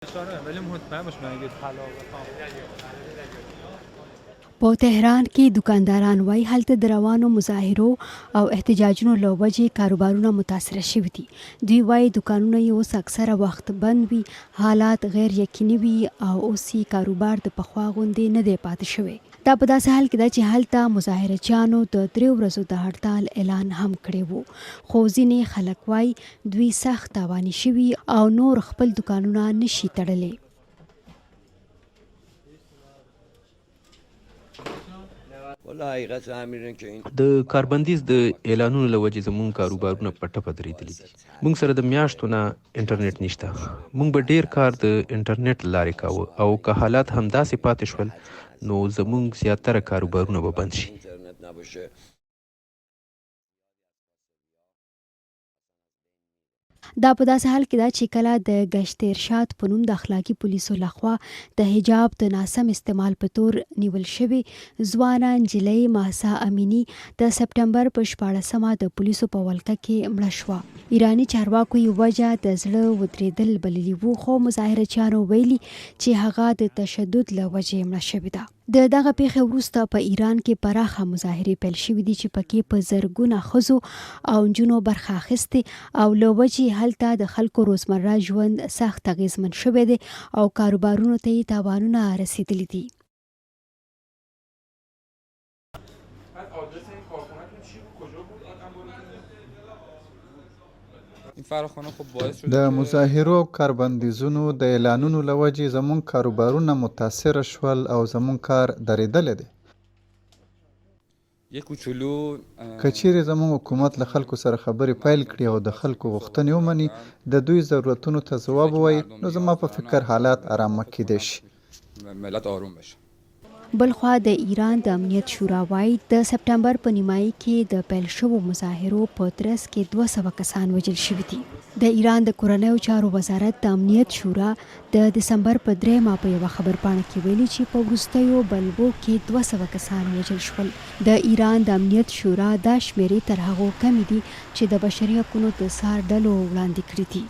ولی مطمئن باش من اگه طلا بخوام په تهران کې دکانداران وایي هلته د روانو مظاهرو او احتجاجونو له وجې کاروبارونه متاثره شوي دي. دوی وایي دکانونه یې اوس اکثره وخت بند وي، حالات غیر یقیني وي او اوس یې کاروبار د پخوا غوندې نه دی پاتې شوی. دا په داسې حال کې ده چې هلته مظاهرچیانو د 3 ورځو د هړتال اعلان هم کړی وو، خو ځینې خلک وایي دوی سخت تاواني شوي او نور خپل دکانونه نشي تړلی. د کاربندیز د اعلانونو له وجې زموږ کاروبارونه په ټپه درېدلي دي. موږ سره د میاشتو نه انټرنیټ نشته. موږ به ډیر کار د انټرنیټ لارې کاوه او که حالات همداسې پاتې شول نو زموږ زیاتره کاروبارونه به بند شي. دا په داسې حال کې ده چې کله د گشت ارشاد په نوم د اخلاقي پولیسو لخوا د حجاب د ناسم استعمال په تور نیول شوې ځوانه نجلۍ مهسا امینی د سپټمبر په 14مه د پولیسو په ولکه کې مړه شوه. ایراني چارواکو یې وجه د زړه ودرېدل بللي وو، خو مظاهرچیانو ویلي چې هغه د تشدد له وجې مړه شوې ده. د دغه پیښې وروسته په ایران کې پراخه مظاهرې پیل شوې دي چې پکې په زرګونه ښځو او نجونو برخه اخیستې او له وجې هلته د خلکو روزمره ژوند سخت اغیزمن شوی دی او کاروبارونو ته یې تاوانونه رسیدلی دي. د مظاهرو او کاربندیزونو د اعلانونو له وجې زموږ کاروبارونه متاثره شول او زموږ کار درېدلی دی. که چیرې زموږ حکومت له خلکو سره خبرې پیل کړي او د خلکو غوښتنې ومني، د دوی ضرورتونو ته ځواب ووایي، نو زما په فکر حالات آرامه کیدای شي. بلخوا د ایران د امنیت شورا وایي د سپټمبر په نیمایي کې د پیل شوو مظاهرو په ترڅ کې 200 کسان وژل شوي دي. د ایران د کورنیو چارو وزارت د امنیت شورا د دسمبر په 3 په یوه خبرپاڼه کې ویلي چې په وروستیو بلبو کې 200 کسان وژل شول. د ایران د امنیت شورا دا شمیرې تر هغو کمې دي چې د بشري حقونو د څار ډلو وړاندې کړي دي.